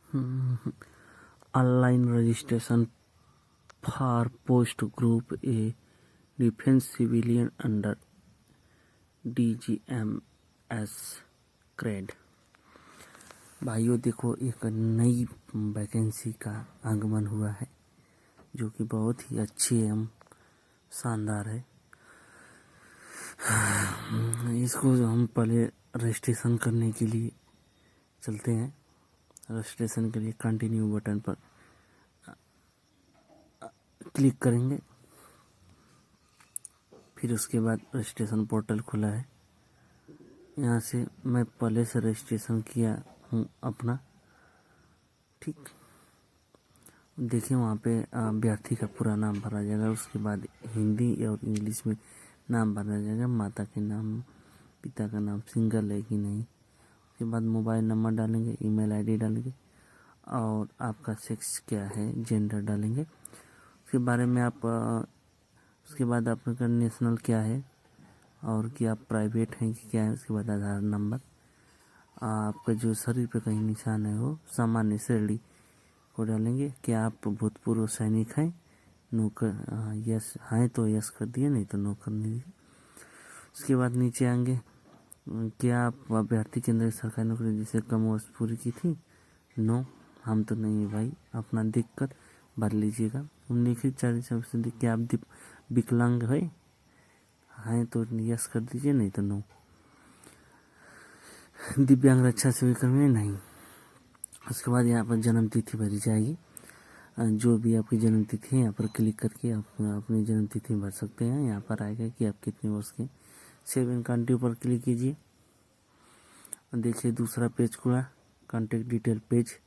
Online registration for post group A defence civilian under DGMS grade. भाइयों देखो, एक नई वैकेंसी का आगमन हुआ है जो कि बहुत ही अच्छी एवं शानदार है। इसको हम पहले रजिस्ट्रेशन करने के लिए चलते हैं। रजिस्ट्रेशन के लिए कंटिन्यू बटन पर क्लिक करेंगे। फिर उसके बाद रजिस्ट्रेशन पोर्टल खुला है। यहाँ से मैं पहले से रजिस्ट्रेशन किया हूँ अपना, ठीक। देखिए वहाँ पे अभ्यर्थी का पूरा नाम भरा जाएगा। उसके बाद हिंदी और इंग्लिश में नाम भरा जाएगा। माता के नाम, पिता का नाम सिंगल है कि नहीं। उसके बाद मोबाइल नंबर डालेंगे, ईमेल आईडी डालेंगे और आपका सेक्स क्या है, जेंडर डालेंगे। उसके बारे में आप उसके बाद आपका नेशनल क्या है और कि आप प्राइवेट हैं कि क्या है। उसके बाद आधार नंबर, आपका जो शरीर पे कहीं निशान है वो सामान्य श्रेणी को डालेंगे। क्या आप भूतपूर्व सैनिक हैं, नो कर यस हैं तो यस कर दिए, नहीं तो नो कर दीजिए। उसके बाद नीचे आएंगे, क्या आप अभ्यर्थी के अंदर सरकारी नौकरी जैसे कम वर्ष पूरी की थी, नो हम तो नहीं है भाई, अपना दिक्कत भर लीजिएगा। उल्लिखित 40% क्या आप विकलांग हैं तो यस कर दीजिए, नहीं तो नो। दिव्यांग रक्षा सेवाकर्मी नहीं। उसके बाद यहाँ पर जन्म तिथि भरी जाएगी। जो भी आपकी जन्म तिथि है यहाँ पर क्लिक करके आप अपनी जन्म तिथि भर सकते हैं। यहाँ पर आएगा कि आप कितने वर्ष के। सेव इन कंट्री पर क्लिक कीजिए। देखिए दूसरा पेज खुला, कॉन्टेक्ट डिटेल पेज।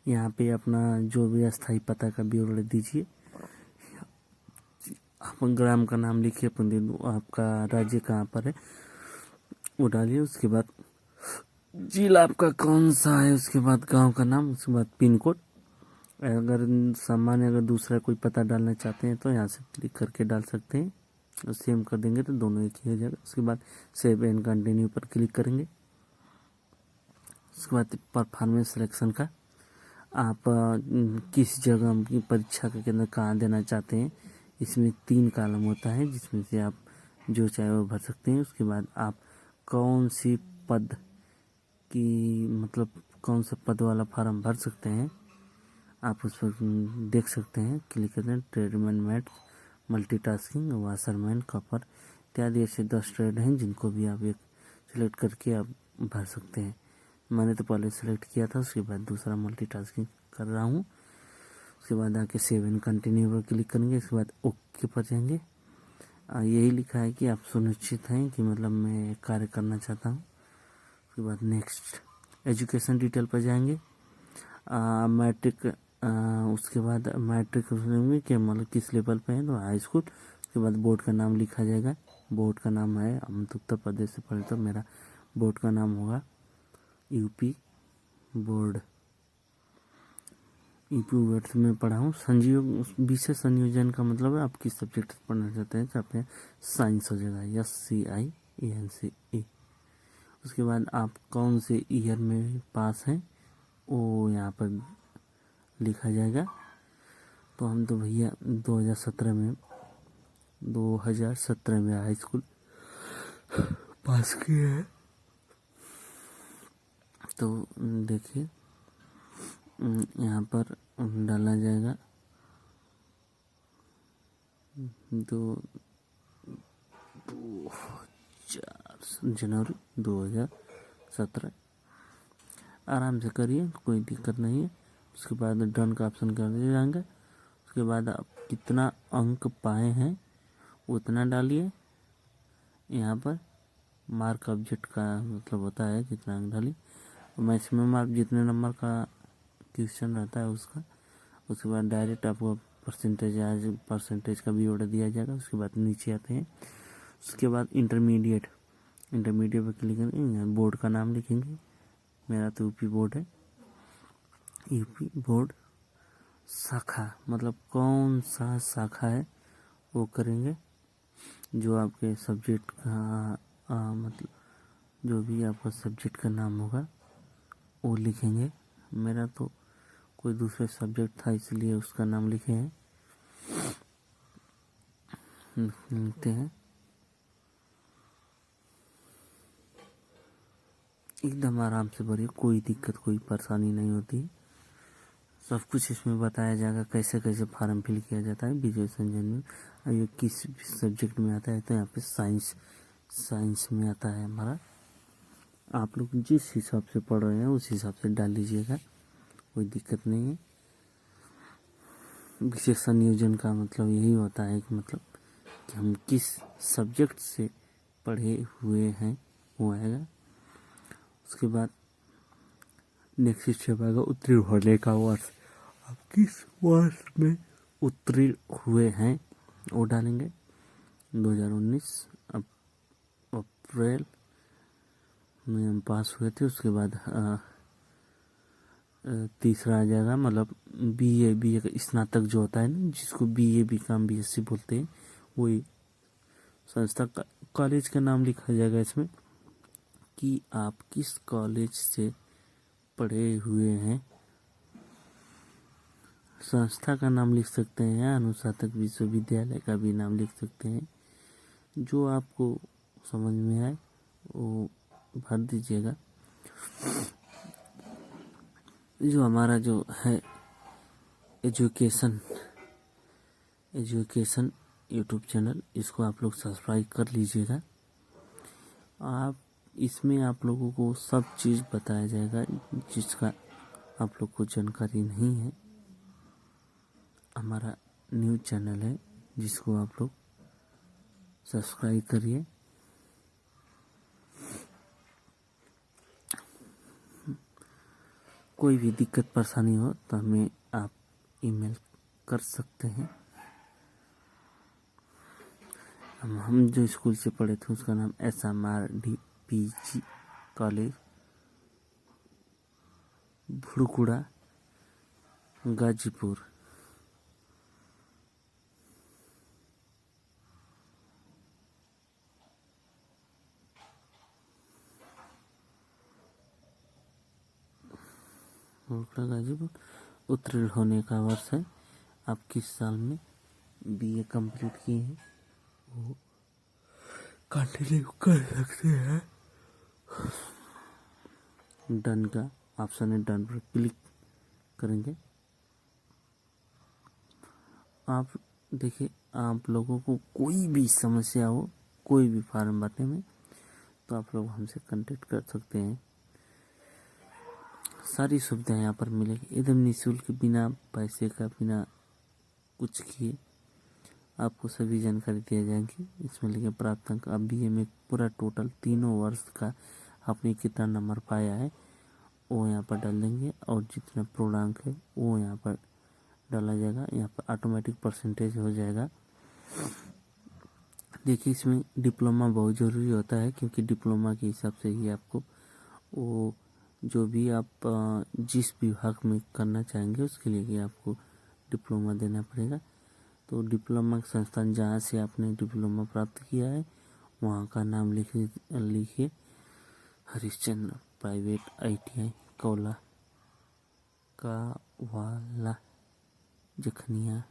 यहाँ पे अपना जो भी अस्थायी पता का ब्यौरा दीजिए। आप ग्राम का नाम लिखिए, आपका राज्य कहाँ पर है वो डालिए। उसके बाद जिला आपका कौन सा है, उसके बाद गांव का नाम, उसके बाद पिन कोड। अगर सामान्य अगर दूसरा कोई पता डालना चाहते हैं तो यहाँ से क्लिक करके डाल सकते हैं और सेम कर देंगे तो दोनों एक ही हो जाएगा। उसके बाद सेव एंड कंटिन्यू पर क्लिक करेंगे। उसके बाद परफॉर्मेंस सिलेक्शन का, आप किस जगह की परीक्षा का केंद्र कहाँ देना चाहते हैं, इसमें 3 कॉलम होता है जिसमें से आप जो चाहे वो भर सकते हैं। उसके बाद आप कौन सी पद की मतलब कौन सा पद वाला फॉर्म भर सकते हैं आप उस पर देख सकते हैं। क्लिक करते हैं। Tradesman, mat, multitasking, washerman, Kapoor इत्यादि ऐसे 10 ट्रेड हैं जिनको भी आप एक सिलेक्ट करके आप भर सकते हैं। मैंने तो पहले सेलेक्ट किया था, उसके बाद दूसरा मल्टीटास्किंग कर रहा हूँ। उसके बाद आके सेव एंड कंटिन्यू पर क्लिक करेंगे। इसके बाद ओके पर जाएंगे। यही लिखा है कि आप सुनिश्चित हैं कि मतलब मैं कार्य करना चाहता हूँ। उसके बाद नेक्स्ट एजुकेशन डिटेल पर जाएंगे। मैट्रिक, उसके बाद मैट्रिक कि मतलब किस लेवल पे है तो हाई स्कूल। उसके बाद बोर्ड का नाम लिखा जाएगा। बोर्ड का नाम है, हम तो उत्तर प्रदेश से पढ़े तो मेरा बोर्ड का नाम होगा यूपी बोर्ड। यूपी बोर्ड में पढ़ा हूँ। संयोग विषय संयोजन का मतलब है आप किस सब्जेक्ट पढ़ना चाहते हैं साइंस हो जाएगा, SCIENCE। उसके बाद आप कौन से ईयर में पास हैं वो यहाँ पर लिखा जाएगा। तो हम तो भैया 2017 में हाई स्कूल पास किए हैं। तो देखिए यहाँ पर डाला जाएगा जनवरी 2017। आराम से करिए, कोई दिक्कत नहीं है। उसके बाद डन का ऑप्शन कर दिए जाएंगे। उसके बाद आप कितना अंक पाए हैं उतना डालिए। यहाँ पर मार्क ऑब्जेक्ट का मतलब होता है कितना अंक डालिए। मैक्सिमम मार्क जितने नंबर का क्वेश्चन रहता है उसका। उसके बाद डायरेक्ट आपको परसेंटेज का भी ऑर्डर दिया जाएगा। उसके बाद नीचे आते हैं। उसके बाद इंटरमीडिएट पर क्लिक करेंगे। बोर्ड का नाम लिखेंगे। मेरा तो यूपी बोर्ड है। यूपी बोर्ड शाखा मतलब कौन सा शाखा है वो करेंगे। जो आपके सब्जेक्ट का मतलब जो भी आपका सब्जेक्ट का नाम होगा वो लिखेंगे। मेरा तो कोई दूसरे सब्जेक्ट था इसलिए उसका नाम लिखे हैं। लिखते हैं एकदम आराम से भरिए, कोई दिक्कत कोई परेशानी नहीं होती। सब कुछ इसमें बताया जाएगा कैसे कैसे फार्म फिल किया जाता है विजय संजन में। अब ये किस सब्जेक्ट में आता है तो यहाँ पे साइंस में आता है हमारा। आप लोग जिस हिसाब से पढ़ रहे हैं उस हिसाब से डाल लीजिएगा, कोई दिक्कत नहीं है। विशेष संयोजन का मतलब यही होता है कि मतलब कि हम किस सब्जेक्ट से पढ़े हुए हैं वो आएगा। उसके बाद नेक्स्ट स्टेप आएगा उत्तीर्ण होने का वर्ष। आप किस वर्ष में उत्तीर्ण हुए हैं वो डालेंगे। 2019 अप्रैल में हम पास हुए थे। उसके बाद तीसरा आ जाएगा मतलब बीए का स्नातक जो होता है ना, जिसको बीए बीकॉम बीएससी बोलते हैं, वही संस्था का कॉलेज का नाम लिखा जाएगा इसमें कि आप किस कॉलेज से पढ़े हुए हैं। संस्था का नाम लिख सकते हैं, अनुस्नातक विश्वविद्यालय का भी नाम लिख सकते हैं, जो आपको समझ में आए वो भर दीजिएगा। जो हमारा जो है एजुकेशन यूट्यूब चैनल, इसको आप लोग सब्सक्राइब कर लीजिएगा। आप इसमें आप लोगों को सब चीज़ बताया जाएगा जिसका आप लोग को जानकारी नहीं है। हमारा न्यूज़ चैनल है जिसको आप लोग सब्सक्राइब करिए। कोई भी दिक्कत परेशानी हो तो हमें आप ईमेल कर सकते हैं। हम जो स्कूल से पढ़े थे उसका नाम SMRDPG कॉलेज भुड़कुड़ा गाजीपुर। भुड़कुड़ा गाजीपुर। उत्तीर्ण होने का वर्ष है। आप किस साल में बीए कंप्लीट किए हैं वो कंटिन्यू कर सकते हैं। डन का ऑप्शन है, डन पर क्लिक करेंगे। आप देखिए, आप लोगों को कोई भी समस्या हो कोई भी फॉर्म भरने में तो आप लोग हमसे कांटेक्ट कर सकते हैं। सारी सुविधाएं यहाँ पर मिलेगी एकदम निःशुल्क, बिना पैसे का, बिना कुछ किए आपको सभी जानकारी दिया जाएगी। इसमें लिखे प्राप्त अंक। आप बीए में पूरा टोटल तीनों वर्ष का आपने कितना नंबर पाया है वो यहाँ पर डाल देंगे और जितना पूर्णांक है वो यहाँ पर डाला जाएगा। यहाँ पर ऑटोमेटिक परसेंटेज हो जाएगा। देखिए, इसमें डिप्लोमा बहुत ज़रूरी होता है क्योंकि डिप्लोमा के हिसाब से ही आपको वो जो भी आप जिस विभाग में करना चाहेंगे उसके लिए ही आपको डिप्लोमा देना पड़ेगा। तो डिप्लोमा संस्थान जहाँ से आपने डिप्लोमा प्राप्त किया है वहाँ का नाम लिखिए। Harishchandra private ITI Kaula Kawala Jakhania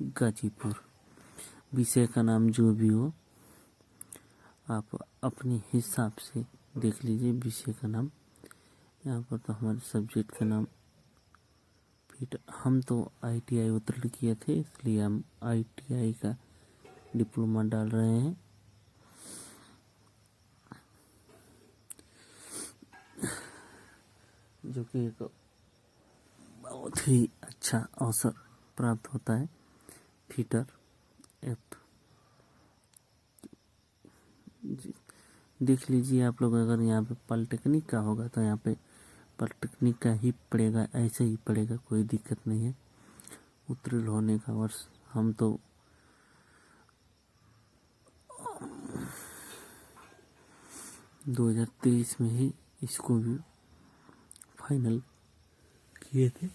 Ghazipur. विषय का नाम जो भी हो आप अपने हिसाब से देख लीजिए विषय का नाम। यहाँ पर तो हमारे सब्जेक्ट का नाम फिर हम तो ITI उत्तीर्ण किए थे इसलिए हम ITI का डिप्लोमा डाल रहे हैं। जो कि एक बहुत ही अच्छा अवसर प्राप्त होता है। फिटर देख लीजिए आप लोग, अगर यहाँ पे पॉलिटेक्निक का होगा तो यहाँ पे पॉलिटेक्निक का ही पड़ेगा, ऐसे ही पड़ेगा, कोई दिक्कत नहीं है। उत्तीर्ण होने का वर्ष हम तो 2023 में ही इसको भी फाइनल किए थे।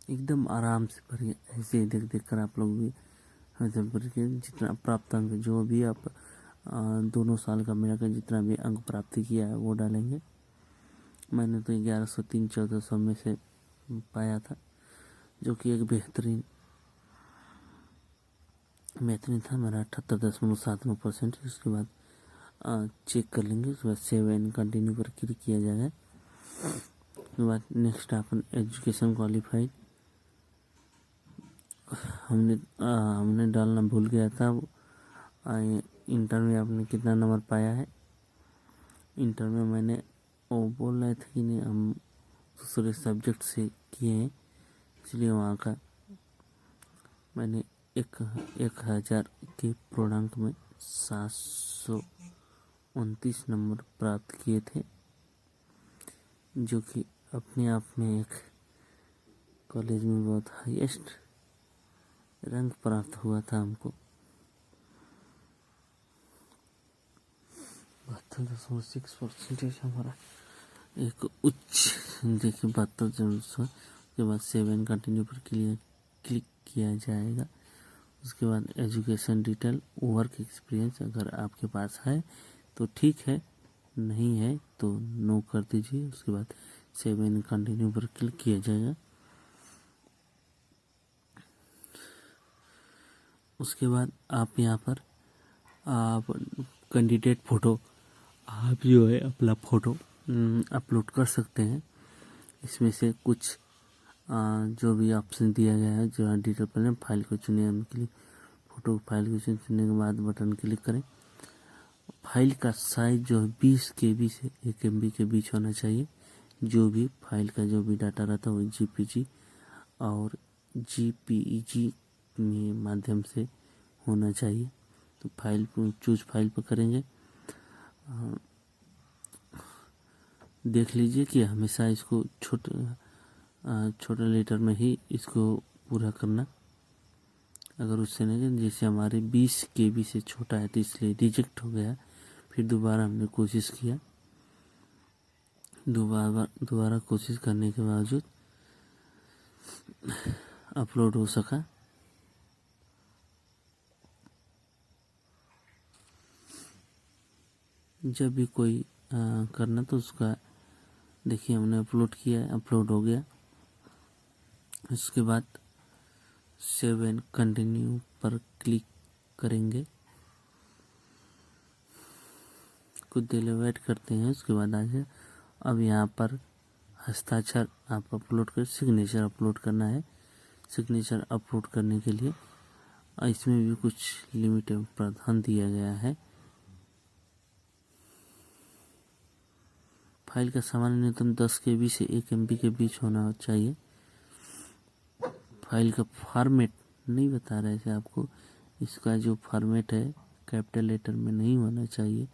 एकदम आराम से भरिए, ऐसे ही देख कर आप लोग भी जब भरिए जितना प्राप्तांक जो भी आप दोनों साल का मेरा का जितना भी अंक प्राप्ति किया है वो डालेंगे। मैंने तो 1103 1400 में से पाया था, जो कि एक बेहतरीन था मेरा 78.79%। उसके बाद चेक कर लेंगे। उसके बाद सेव एंड कंटिन्यू पर क्लिक किया जाएगा। उसके बाद नेक्स्ट अपन एजुकेशन क्वालिफाइड हमने डालना भूल गया था। इंटर में आपने कितना नंबर पाया है। इंटर में मैंने वो बोल रहे थे कि नहीं, हम दूसरे सब्जेक्ट से किए हैं, इसलिए वहाँ का मैंने 1000 के पूर्णांक में 729 नंबर प्राप्त किए थे, जो कि अपने आप में एक कॉलेज में बहुत हाईएस्ट रैंक प्राप्त हुआ था हमको। 72.6% हमारा एक उच्च, देखिए 72 के बाद सेव एंड कंटिन्यू पर क्लिक किया जाएगा। उसके बाद एजुकेशन डिटेल, वर्क एक्सपीरियंस अगर आपके पास है तो ठीक है, नहीं है तो नो कर दीजिए। उसके बाद सेव एंड कंटिन्यू पर क्लिक किया जाएगा। उसके बाद आप यहाँ पर आप कैंडिडेट फ़ोटो आप जो है अपना फ़ोटो अपलोड कर सकते हैं। इसमें से कुछ जो भी ऑप्शन दिया गया है, जो डिटेल पहले फाइल को चुने, उनके लिए फ़ोटो फाइल को चुनने के बाद बटन क्लिक करें। फाइल का साइज जो है 20 KB से 1 MB के बीच होना चाहिए। जो भी फाइल का जो भी डाटा रहता है वो JPG और JPEG में माध्यम से होना चाहिए। तो फाइल चूज फाइल पर करेंगे। देख लीजिए कि हमेशा इसको छोटे लेटर में ही इसको पूरा करना। अगर उससे नहीं, जैसे हमारे 20 KB से छोटा है तो इसलिए रिजेक्ट हो गया। फिर दोबारा हमने कोशिश किया, दोबारा कोशिश करने के बावजूद अपलोड हो सका। जब भी कोई करना तो उसका देखिए हमने अपलोड किया है, अपलोड हो गया। उसके बाद सेव एंड कंटिन्यू पर क्लिक करेंगे। कुछ देर वेट करते हैं। उसके बाद आ जाए। अब यहाँ पर हस्ताक्षर आप अपलोड कर, सिग्नेचर अपलोड करना है। सिग्नेचर अपलोड करने के लिए इसमें भी कुछ लिमिट प्रावधान दिया गया है। फाइल का सामान्य न्यूनतम 10 KB से 1 MB के बीच होना चाहिए। फाइल का फॉर्मेट नहीं बता रहे थे आपको, इसका जो फॉर्मेट है कैपिटल लेटर में नहीं होना चाहिए,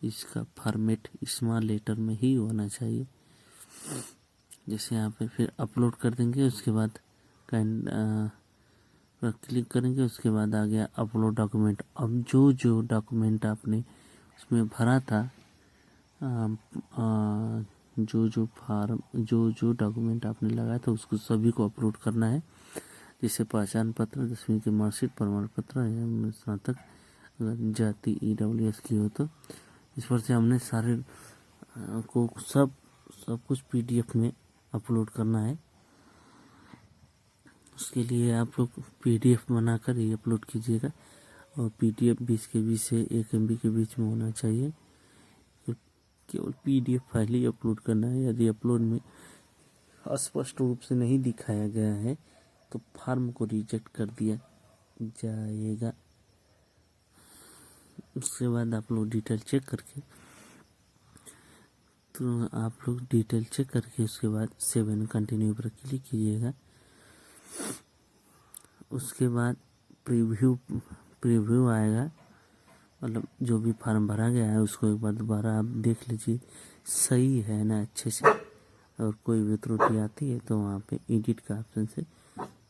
इसका फॉर्मेट स्मॉल लेटर में ही होना चाहिए। जैसे यहाँ पे फिर अपलोड कर देंगे। उसके बाद पर क्लिक करेंगे। उसके बाद आ गया अपलोड डॉक्यूमेंट। अब जो डॉक्यूमेंट आपने उसमें भरा था, जो फार्म जो डॉक्यूमेंट आपने लगाया था उसको सभी को अपलोड करना है। जैसे पहचान पत्र, 10वीं की मार्कशीट, प्रमाण पत्र या स्नातक, अगर जाति EWS की हो तो। इस पर से हमने सारे को सब कुछ PDF में अपलोड करना है। उसके लिए आप लोग PDF बनाकर ही अपलोड कीजिएगा और PDF 20 KB से 1 MB के बीच में होना चाहिए। केवल PDF फाइल ही अपलोड करना है। यदि अपलोड में स्पष्ट रूप से नहीं दिखाया गया है तो फॉर्म को रिजेक्ट कर दिया जाएगा। उसके बाद आप लोग डिटेल चेक करके उसके बाद सेव एंड कंटिन्यू पर क्लिक कीजिएगा। उसके बाद प्रीव्यू आएगा, मतलब जो भी फॉर्म भरा गया है उसको एक बार दोबारा आप देख लीजिए सही है ना अच्छे से। और कोई भी त्रुटि आती है तो वहाँ पे एडिट का ऑप्शन से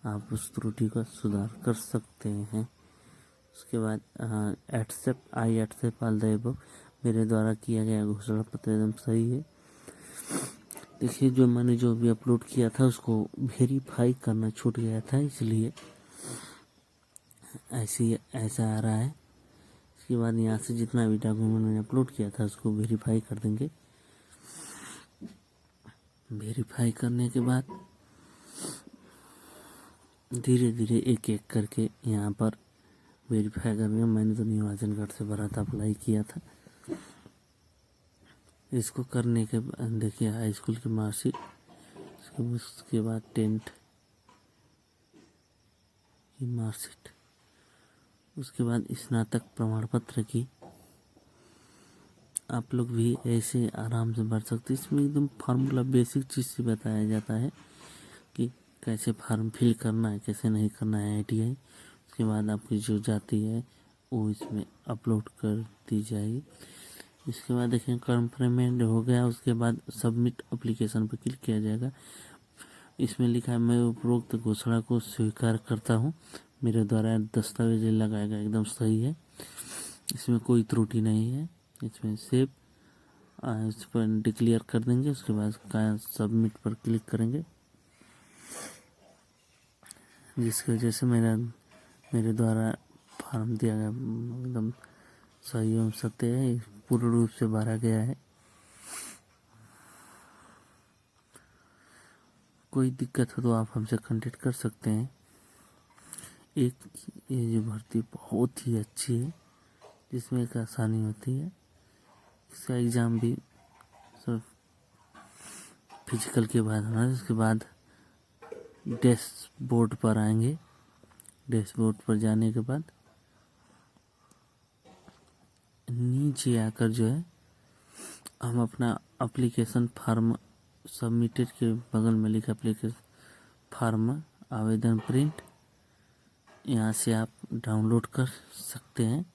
आप उस त्रुटि का सुधार कर सकते हैं। उसके बाद एक्सेप्ट ऑल द अबव, मेरे द्वारा किया गया घोषणा पत्र एकदम सही है। देखिए जो मैंने जो भी अपलोड किया था उसको वेरीफाई करना छूट गया था, इसलिए ऐसा आ रहा है। इसके बाद यहाँ से जितना भी डॉक्यूमेंट मैंने अपलोड किया था उसको वेरीफाई कर देंगे। वेरीफाई करने के बाद धीरे धीरे एक एक करके यहाँ पर वेरीफाई करेंगे। मैंने तो न्यू राशन कार्ड से भरा था, अप्लाई किया था। इसको करने के बाद देखिए हाई स्कूल की मार्कशीट, उसके बाद 10th की मार्कशीट, उसके बाद स्नातक प्रमाण पत्र की। आप लोग भी ऐसे आराम से भर सकते। इसमें एकदम फार्मूला बेसिक चीज़ से बताया जाता है कि कैसे फॉर्म फिल करना है, कैसे नहीं करना है ITI। उसके बाद आपकी जो जाति है वो इसमें अपलोड कर दी जाएगी। इसके बाद देखिए कंफर्मेंट हो गया, उसके बाद सबमिट एप्लीकेशन पर क्लिक किया जाएगा। इसमें लिखा है मैं उपरोक्त घोषणा को स्वीकार करता हूँ, मेरे द्वारा दस्तावेज लगाया गया एकदम सही है, इसमें कोई त्रुटि नहीं है। इसमें सेव इस पर डिक्लेयर कर देंगे। उसके बाद का सबमिट पर क्लिक करेंगे, जिसकी वजह से मेरे द्वारा फॉर्म दिया गया एकदम सही एवं सत्य है, पूर्ण रूप से भरा गया है। कोई दिक्कत हो तो आप हमसे कांटेक्ट कर सकते हैं। ये जो भर्ती बहुत ही अच्छी है, जिसमें एक आसानी होती है। इसका एग्ज़ाम भी सिर्फ फिजिकल के बाद होना है। उसके बाद डैशबोर्ड पर आएंगे। डैशबोर्ड पर जाने के बाद नीचे आकर जो है हम अपना एप्लीकेशन फॉर्म सबमिटेड के बगल में लिखा एप्लीकेशन फॉर्म आवेदन प्रिंट, यहाँ से आप डाउनलोड कर सकते हैं।